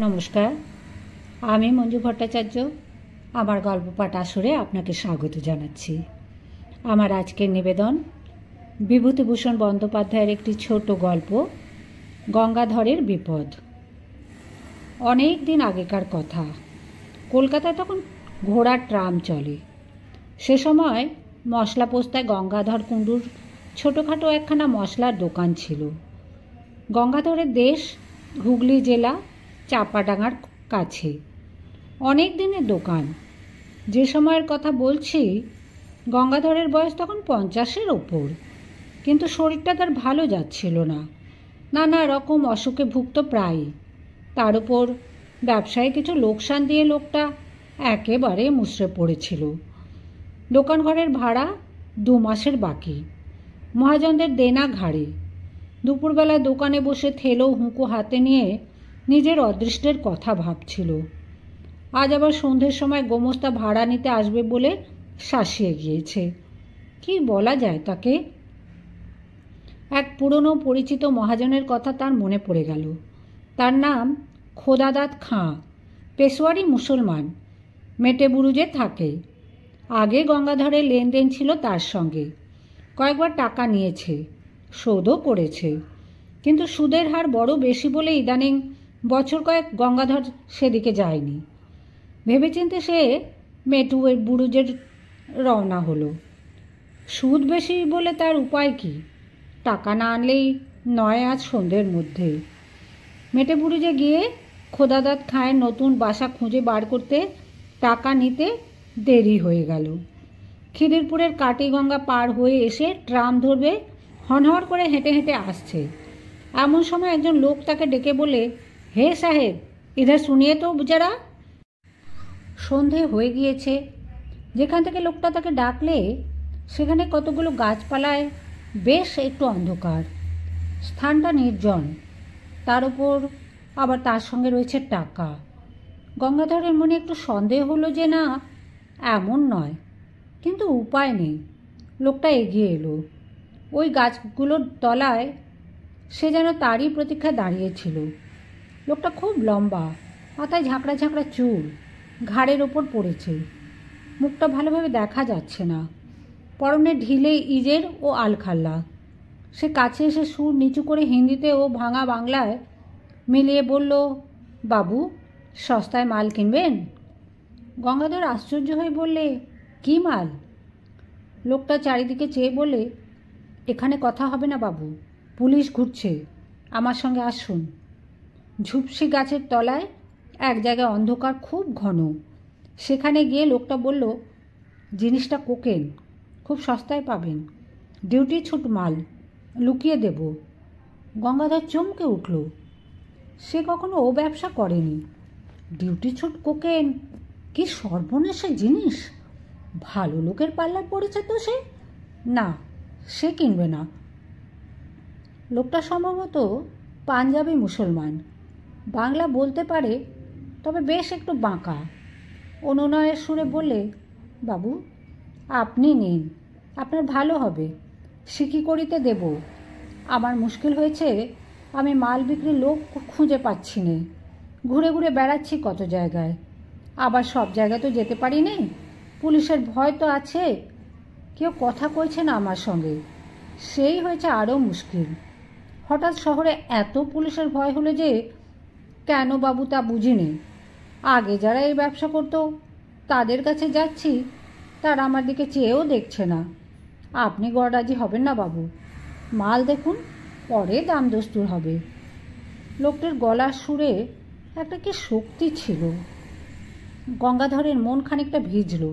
নমস্কার, আমি মঞ্জু ভট্টাচার্য। আমার গল্প পাঠ আসরে আপনাকে স্বাগত জানাচ্ছি। আমার আজকের নিবেদন বিভূতিভূষণ বন্দ্যোপাধ্যায়ের একটি ছোট গল্প, গঙ্গাধরের বিপদ। অনেক দিন আগেকার কথা। কলকাতায় তখন ঘোড়ার ট্রাম চলে। সে সময় মশলা পোস্তায় গঙ্গাধর কুণ্ডুর ছোটোখাটো একখানা মশলার দোকান ছিল। গঙ্গাধরের দেশ হুগলি জেলা, চাপাডাঙ্গার কাছে। অনেক দিনের দোকান। যে সময়ের কথা বলছি, গঙ্গাধরের বয়স তখন 50-এর ওপর, কিন্তু শরীরটা তার ভালো যাচ্ছিল না। নানা রকম অসুখে ভুগত প্রায়ই। তার উপর ব্যবসায় কিছু লোকসান দিয়ে লোকটা একেবারে মুষড়ে পড়েছিল। দোকান ঘরের ভাড়া 2 মাসের বাকি, মহাজনদের দেনা ঘাড়ে। দুপুরবেলায় দোকানে বসে থেলো হুঁকো হাতে নিয়ে নিজের অদৃষ্টের কথা ভাবছিল। আজ আবার সন্ধ্যের সময় গোমস্তা ভাড়া নিতে আসবে বলে শাসিয়ে গিয়েছে। কি বলা যায় তাকে? এক পুরনো পরিচিত মহাজনের কথা তার মনে পড়ে গেল। তার নাম খোদাদাদ খাঁ, পেশোয়ারি মুসলমান, মেটেবুরুজে থাকে। আগে গঙ্গাধরের লেনদেন ছিল তার সঙ্গে। কয়েকবার টাকা নিয়েছে, শোধও করেছে, কিন্তু সুদের হার বড় বেশি বলে ইদানিং বছর কয়েক গঙ্গাধর সেদিকে যায়নি। ভেবেচিন্তে সে মেটেবুরুজের রওনা হলো। সুদ বেশি বলে তার উপায় কি? টাকা না আনলেই নয় আজ সন্ধ্যের মধ্যে। মেটেবুরুজে গিয়ে খোদাদাদ খাঁয়ের নতুন বাসা খুঁজে বার করতে টাকা নিতে দেরি হয়ে গেল। খিদিরপুরের কাটিগঙ্গা পার হয়ে এসে ট্রাম ধরবে হনহর করে হেঁটে হেঁটে আসছে। এমন সময় একজন লোক তাকে ডেকে বলে, হে সাহেব, ইধার শুনিয়ে তো যারা। সন্ধে হয়ে গিয়েছে। যেখান থেকে লোকটা তাকে ডাকলে সেখানে কতগুলো গাছপালায় বেশ একটু অন্ধকার। স্থানটা নির্জন, তার উপর আবার তার সঙ্গে রয়েছে টাকা। গঙ্গাধরের মনে একটু সন্দেহ হলো যে না, এমন নয়, কিন্তু উপায় নেই। লোকটা এগিয়ে এলো। ওই গাছগুলোর তলায় সে যেন তারই প্রতীক্ষায় দাঁড়িয়েছিল। লোকটা খুব লম্বা, মাথায় ঝাঁকড়া ঝাঁকড়া চুল, ঘাড়ের ওপর পড়েছে। মুখটা ভালোভাবে দেখা যাচ্ছে না। পরনে ঢিলে ইজের ও আলখাল্লা। সে কাছে এসে সুর নিচু করে হিন্দিতে ও ভাঙা বাংলায় মিলিয়ে বলল, বাবু, সস্তায় মাল কিনবেন? গঙ্গাধর আশ্চর্য হয়ে বললে, কি মাল? লোকটা চারিদিকে চেয়ে বলে, এখানে কথা হবে না বাবু, পুলিশ ঘুরছে, আমার সঙ্গে আসুন। ঝুপসি গাছের তলায় এক জায়গায় অন্ধকার খুব ঘন। সেখানে গিয়ে লোকটা বলল, জিনিসটা কোকেন, খুব সস্তায় পাবেন, ডিউটি ছুট মাল, লুকিয়ে দেব। গঙ্গাধর চমকে উঠল। সে কখনো ও ব্যবসা করেনি। ডিউটি ছুট কোকেন, কি সর্বনেশে জিনিস! ভালো লোকের পাল্লায় পড়েছে তো সে। না, সে কিনবে না। লোকটা সম্ভবত পাঞ্জাবি মুসলমান, বাংলা বলতে পারে, তবে বেশ একটু বাঁকা। অনুনয়ের সুরে বললে, বাবু, আপনি নিন, আপনার ভালো হবে, সিকি করিতে দেব। আমার মুশকিল হয়েছে, আমি মাল বিক্রির লোক খুঁজে পাচ্ছি নে। ঘুরে ঘুরে বেড়াচ্ছি কত জায়গায়, আবার সব জায়গায় তো যেতে পারি নে। পুলিশের ভয় তো আছে, কেউ কথা কইছে না আমার সঙ্গে, সেই হয়েছে আরও মুশকিল। হঠাৎ শহরে এত পুলিশের ভয় হলো যে কেন বাবু তা বুঝিনি। আগে যারা এই ব্যবসা করতো তাদের কাছে যাচ্ছি, তারা আমার দিকে চেয়েও দেখছে না। আপনি গড়রাজি হবেন না বাবু, মাল দেখুন, পরে দাম দস্তুর হবে। লোকটির গলার সুরে একটা কি শক্তি ছিল। গঙ্গাধরের মন খানিকটা ভিজল।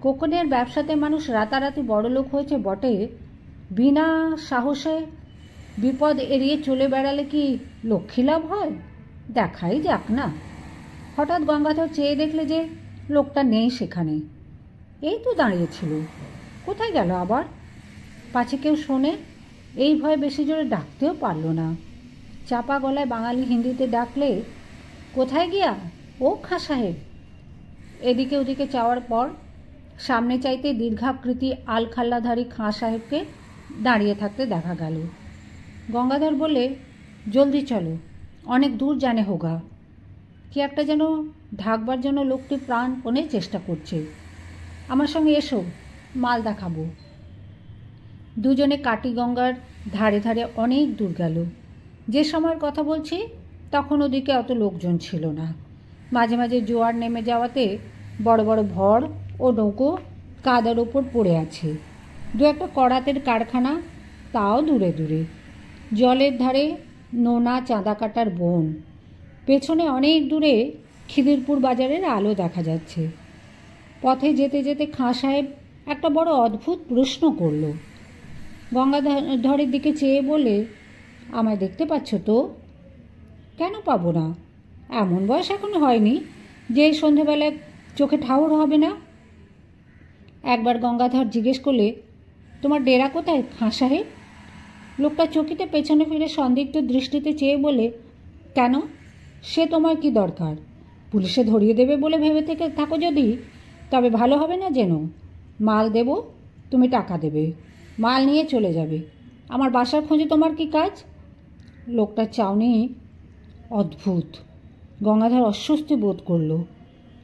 কোকেনের ব্যবসাতে মানুষ রাতারাতি বড়লোক হয়েছে বটে, বিনা সাহসে বিপদ এড়িয়ে চলে বেড়ালে কি লক্ষ্মী লাভ হয়? দেখাই যাক না। হঠাৎ গঙ্গাধর চেয়ে দেখলে যে লোকটা নেই সেখানে। এই তো দাঁড়িয়েছিল, কোথায় গেল আবার? পাছে কেউ শোনে, এই ভয়ে বেশি জোরে ডাকতেও পারল না। চাপা গলায় বাঙালি হিন্দিতে ডাকলে, কোথায় গিয়া ও খাঁ সাহেব? এদিকে ওদিকে চাওয়ার পর সামনে চাইতে দীর্ঘাকৃতি আলখাল্লাধারী খাঁ সাহেবকে দাঁড়িয়ে থাকতে দেখা গেল। গঙ্গাধর বলে, জলদি চলো, অনেক দূর জানে হোগা। কি একটা যেন ঢাকবার জন্য লোকটি প্রাণপণে চেষ্টা করছে। আমার সঙ্গে এসো, মাল দেখাবো। দুজনে কাটিগঙ্গার ধারে ধারে অনেক দূর গেল। যে সময়ের কথা বলছি তখন ওদিকে অত লোকজন ছিল না। মাঝে মাঝে জোয়ার নেমে যাওয়াতে বড় বড় ভড় ও নৌকো কাদার ওপর পড়ে আছে। দু একটা করাতের কারখানা, তাও দূরে দূরে। জলের ধারে নোনা চাঁদা কাটার বন। পেছনে অনেক দূরে খিদিরপুর বাজারের আলো দেখা যাচ্ছে। পথে যেতে যেতে খাঁ সাহেব একটা বড় অদ্ভুত প্রশ্ন করল। গঙ্গাধরের দিকে চেয়ে বলে, আমায় দেখতে পাচ্ছ তো? কেন পাবো না? এমন বয়স এখনো হয়নি যে এই সন্ধেবেলায় চোখে ঠাউর হবে না। একবার গঙ্গাধর জিজ্ঞেস করলে, তোমার ডেরা কোথায় খাঁ সাহেব? লোকটা চকিতে পেছনে ফিরে সন্দিগ্ধ দৃষ্টিতে চেয়ে বলে, কেন, সে তোমার কি দরকার? পুলিশে ধরিয়ে দেবে বলে ভেবে থেকে থাকো যদি, তবে ভালো হবে না যেন। মাল দেব, তুমি টাকা দেবে, মাল নিয়ে চলে যাবে। আমার বাসার খোঁজে তোমার কি কাজ? লোকটার চাউনি অদ্ভুত। গঙ্গাধর অস্বস্তি বোধ করল।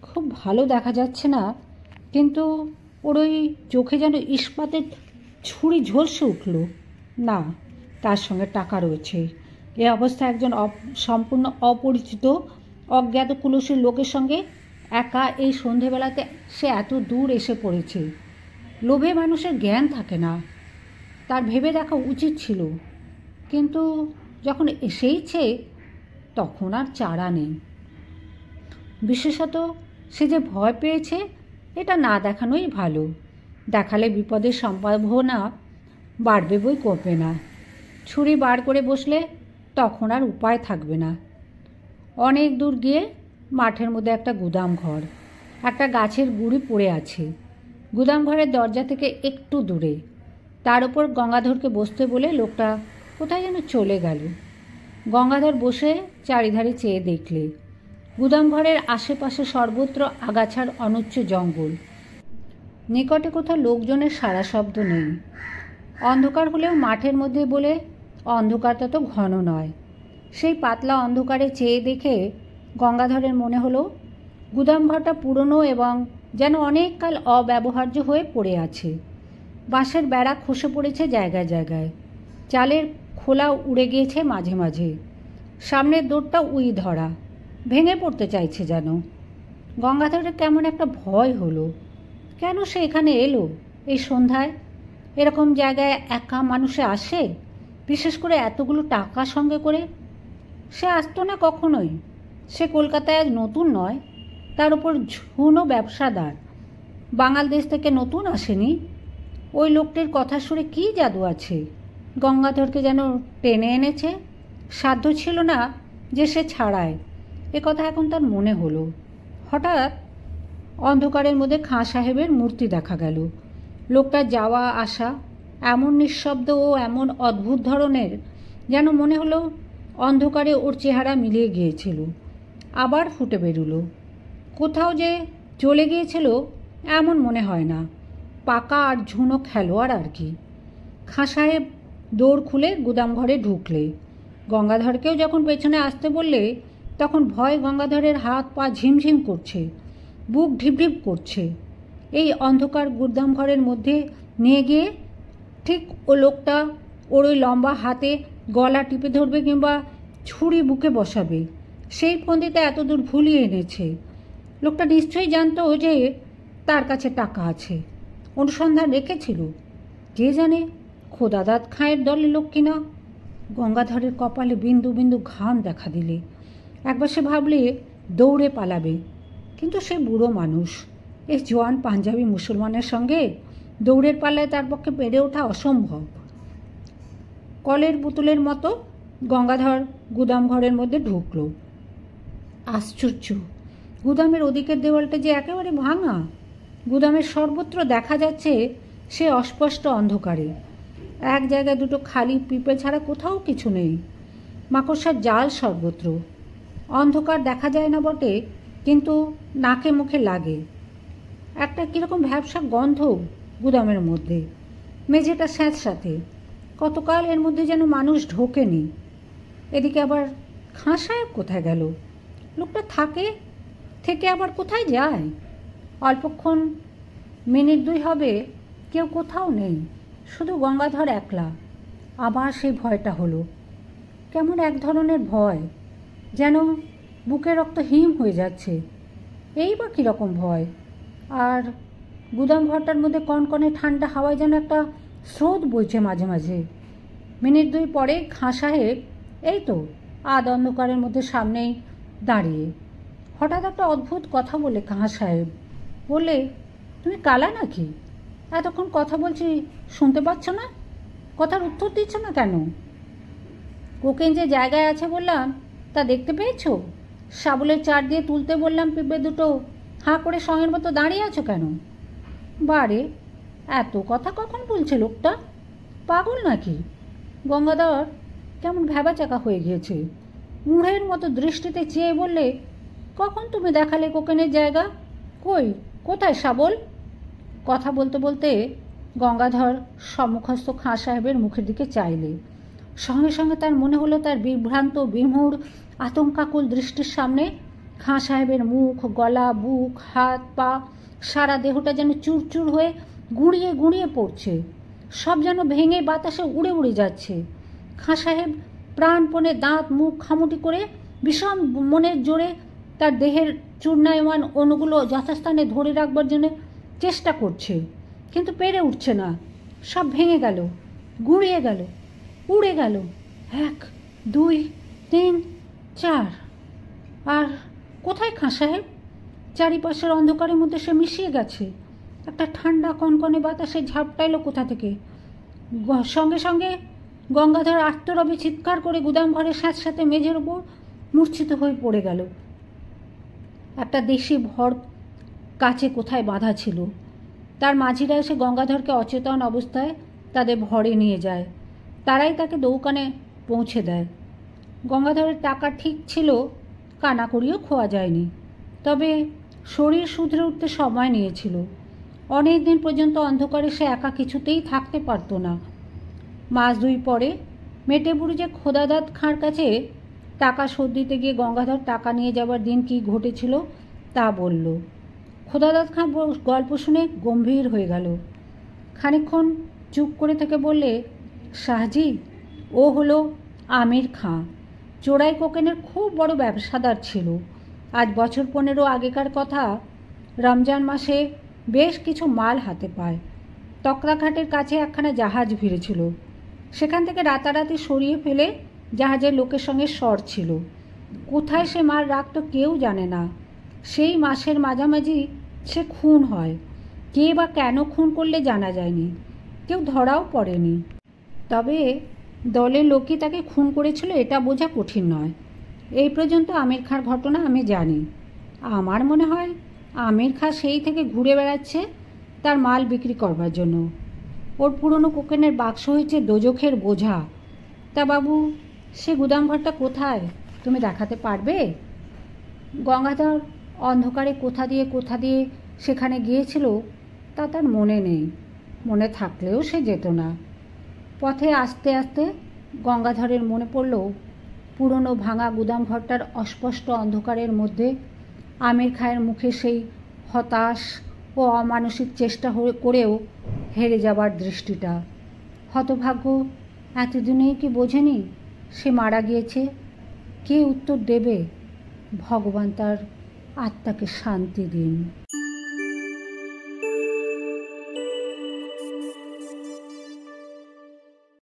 খুব ভালো দেখা যাচ্ছে না, কিন্তু ওর ওই চোখে যেন ইস্পাতের ছুরি ঝলসে উঠল। না, তার সঙ্গে টাকা রয়েছে। এ অবস্থায় একজন সম্পূর্ণ অপরিচিত অজ্ঞাত কুলসীর লোকের সঙ্গে একা এই সন্ধেবেলাতে সে এত দূর এসে পড়েছে। লোভে মানুষের জ্ঞান থাকে না, তার ভেবে দেখা উচিত ছিল। কিন্তু যখন এসেইছে তখন আর চারা নেই। বিশেষত সে যে ভয় পেয়েছে, এটা না দেখানোই ভালো। দেখালে বিপদের সম্ভাবনা বাড়বে বই কমবে না। ছুরি বার করে বসলে তখন আর উপায় থাকবে না। অনেক দূর গিয়ে মাঠের মধ্যে একটা গুদাম ঘর, একটা গাছের গুঁড়ি পড়ে আছে। গুদাম ঘরের দরজা থেকে একটু দূরে। তার উপর গঙ্গাধরকে বসতে বলে লোকটা কোথায় যেন চলে গেল। গঙ্গাধর বসে চারিধারে চেয়ে দেখলে গুদাম ঘরের আশেপাশে সর্বত্র আগাছার অনুচ্চ জঙ্গল। নিকটে কোথাও লোকজনের সারা শব্দ নেই। অন্ধকার হলেও মাঠের মধ্যে বলে অন্ধকারটা তো ঘন নয়। সেই পাতলা অন্ধকারে চেয়ে দেখে গঙ্গাধরের মনে হলো গুদামঘরটা পুরনো এবং যেন অনেককাল অব্যবহার্য হয়ে পড়ে আছে। বাঁশের বেড়া খসে পড়েছে জায়গায় জায়গায়, চালের খোলা উড়ে গিয়েছে মাঝে মাঝে, সামনের দৌড়টা উই ধরা, ভেঙে পড়তে চাইছে যেন। গঙ্গাধরের কেমন একটা ভয় হলো। কেন সে এখানে এলো এই সন্ধ্যায়? এরকম জায়গায় একা মানুষে আসে, বিশেষ করে এতগুলো টাকা সঙ্গে করে? সে আসতো না কখনোই। সে কলকাতায় আজ নতুন নয়, তার উপর ঝুনো ব্যবসাদার। বাঙাল দেশ থেকে নতুন আসেনি। ওই লোকটির কথা সুরে কী জাদু আছে, গঙ্গাধরকে যেন টেনে এনেছে। সাধ্য ছিল না যে সে ছাড়ায়, এ কথা এখন তার মনে হলো। হঠাৎ অন্ধকারের মধ্যে খাঁ সাহেবের মূর্তি দেখা গেল। লোকটার যাওয়া আসা এমন নিঃশব্দ ও এমন অদ্ভুত ধরনের, যেন মনে হলো অন্ধকারে ওর চেহারা মিলিয়ে গিয়েছিল, আবার ফুটে বেরুলো। কোথাও যে চলে গিয়েছিল এমন মনে হয় না, পাকা আর ঝুনো খেলোয়াড় আর কি। খাঁ সাহেব দৌড় খুলে গুদাম ঘরে ঢুকলে। গঙ্গাধরকেও যখন পেছনে আসতে বললে তখন ভয় গঙ্গাধরের হাত পা ঝিমঝিম করছে, বুক ঢিপঢিপ করছে। এই অন্ধকার গুদাম ঘরের মধ্যে নিয়ে গিয়ে ঠিক ও লোকটা ওর ওই লম্বা হাতে গলা টিপে ধরবে কিংবা ছুরি বুকে বসাবে, সেই ফন্দিতে এতদূর ভুলিয়ে এনেছে। লোকটা নিশ্চয়ই জানতো যে তার কাছে টাকা আছে, অনুসন্ধান রেখেছিল। কে জানে খোদাদাদ খাঁয়ের দলের লোক কিনা। গঙ্গাধরের কপালে বিন্দু বিন্দু ঘাম দেখা দিলে। একবার সে ভাবলে দৌড়ে পালাবে, কিন্তু সে বুড়ো মানুষ। এই জোয়ান পাঞ্জাবি মুসলমানের সঙ্গে দৌড়ের পাল্লায় তার পক্ষে পেরে ওঠা অসম্ভব। কলের পুতুলের মতো গঙ্গাধর গুদাম ঘরের মধ্যে ঢুকল। আশ্চর্য, গুদামের ওদিকের দেওয়ালটা যে একেবারে ভাঙা। গুদামের সর্বত্র দেখা যাচ্ছে সে অস্পষ্ট অন্ধকারে। এক জায়গায় দুটো খালি পিঁপে ছাড়া কোথাও কিছু নেই। মাকড়সার জাল সর্বত্র। অন্ধকার দেখা যায় না বটে, কিন্তু নাকে মুখে লাগে। একটা কীরকম ভ্যাবসা গন্ধ গুদামের মধ্যে। মেঝেটা স্যাঁতস্যাঁতে, কতকাল এর মধ্যে যেন মানুষ ঢোকেনি। এদিকে আবার খাঁ সাহেব কোথায় গেল? লোকটা থেকে আবার কোথায় যায়? অল্পক্ষণ, মিনিট 2 হবে, কেউ কোথাও নেই, শুধু গঙ্গাধর একলা। আবার সেই ভয়টা হলো, কেমন এক ধরনের ভয়, যেন বুকের রক্ত হিম হয়ে যাচ্ছে। এই বা কীরকম ভয়? আর গুদাম ঘরটার মধ্যে কনকনে ঠান্ডা হাওয়ায় যেন একটা স্রোত বইছে মাঝে মাঝে। মিনিট 2 পরে খাঁ সাহেব এই তো অন্ধকারের মধ্যে সামনেই দাঁড়িয়ে। হঠাৎ একটা অদ্ভুত কথা বলে খাঁ সাহেব বললে, তুমি কালা নাকি? এতক্ষণ কথা বলছি, শুনতে পাচ্ছ না? কথার উত্তর দিচ্ছ না কেন? কোকেন যে জায়গায় আছে বললাম, তা দেখতে পেয়েছো? সাবলের চার দিয়ে তুলতে বললাম, পিঁপড়ে দুটো হাঁ করে সঙ্গের মতো দাঁড়িয়ে আছো কেন? বারে, এত কথা কখন বলছে লোকটা? পাগল নাকি? গঙ্গাধর কেমন ভ্যাবাচাকা হয়ে গিয়েছে। মুড়ের মতো দৃষ্টিতে চেয়ে বললে, কখন তুমি দেখালে কোকেনের জায়গা? কোথায় সাবল? কথা বলতে বলতে গঙ্গাধর সম্মুখস্থ খাঁ সাহেবের মুখের দিকে চাইলে। সঙ্গে সঙ্গে তার মনে হলো তার বিভ্রান্ত বিমূঢ় আতঙ্কাকুল দৃষ্টির সামনে খাঁ সাহেবের মুখ, গলা, বুক, হাত, পা, সারা দেহটা যেন চুরচুর হয়ে গুঁড়িয়ে গুঁড়িয়ে পড়ছে। সব যেন ভেঙে বাতাসে উড়ে উড়ে যাচ্ছে। খাঁ সাহেব প্রাণপণে দাঁত মুখ খামুটি করে ভীষণ মনের জোরে তার দেহের চূর্ণায়মান অণুগুলো যথাস্থানে ধরে রাখবার জন্য চেষ্টা করছে, কিন্তু পেরে উঠছে না। সব ভেঙে গেল, গুঁড়িয়ে গেল, উড়ে গেল। 1, 2, 3, 4। আর কোথায় খাঁ সাহেব? চারিপাশের অন্ধকারের মধ্যে সে মিশিয়ে গেছে। একটা ঠান্ডা কনকনে বাতাসে ঝাপটা এলো কোথা থেকে। সঙ্গে সঙ্গে গঙ্গাধর আর্তরবে চিৎকার করে গুদাম ঘরের সাথে মেঝের ওপর মূর্ছিত হয়ে পড়ে গেল। একটা দেশি ভর কাছে কোথায় বাঁধা ছিল। তার মাঝিরা এসে গঙ্গাধরকে অচেতন অবস্থায় তাদের ভরে নিয়ে যায়। তারাই তাকে দৌকানে পৌঁছে দেয়। গঙ্গাধরের টাকা ঠিক ছিল, কানাকড়িও খোয়া যায়নি, তবে শরীর শুধরে উঠতে সময় নিয়েছিল। অনেক দিন পর্যন্ত অন্ধকারে সে একা কিছুতেই থাকতে পারত না। মাস 2 পরে মেটেবুড়ি যে খোদাদাদ খাঁর কাছে টাকা শোধ দিতে গিয়ে গঙ্গাধর টাকা নিয়ে যাবার দিন কি ঘটেছিল তা বলল। খোদাদাদ খাঁ গল্প শুনে গম্ভীর হয়ে গেল। খানিকক্ষণ চুপ করে থেকে বললে, শাহজি, ও হলো আমির খাঁ। চোরাই কোকেনের খুব বড় ব্যবসাদার ছিল। আজ বছর 15 আগেকার কথা। রমজান মাসে বেশ কিছু মাল হাতে পায়। তক্তাঘাটের কাছে একখানা জাহাজ ভিড়েছিল। সেখান থেকে রাতারাতি সরিয়ে ফেলে জাহাজের লোকের সঙ্গে সর ছিল। কোথায় সে মাল রাখত কেউ জানে না। সেই মাসের মাঝামাঝি সে খুন হয়। কে বা কেন খুন করলে জানা যায়নি, কেউ ধরাও পড়েনি। তবে দলের লোকই তাকে খুন করেছিল এটা বোঝা কঠিন নয়। এই পর্যন্ত আমির খাঁর ঘটনা আমি জানি। আমার মনে হয় আমির খাঁ সেই থেকে ঘুরে বেড়াচ্ছে তার মাল বিক্রি করবার জন্য। ওর পুরনো কোকেনের বাক্স হয়েছে দোজখের বোঝা। তা বাবু, সে গুদামঘরটা কোথায়, তুমি দেখাতে পারবে? গঙ্গাধর অন্ধকারে কোথা দিয়ে সেখানে গিয়েছিল তা তার মনে নেই। মনে থাকলেও সে যেত না। পথে আস্তে আস্তে গঙ্গাধরের মনে পড়ল পুরনো ভাঙা গুদামঘরটার অস্পষ্ট অন্ধকারের মধ্যে আমির খাঁয়ের মুখে সেই হতাশ ও অমানসিক চেষ্টা করেও হেরে যাবার দৃষ্টিটা। হতভাগ্য এতদিনেই কি বোঝেনি সে মারা গিয়েছে? কে উত্তর দেবে? ভগবান তার আত্মাকে শান্তি দিন।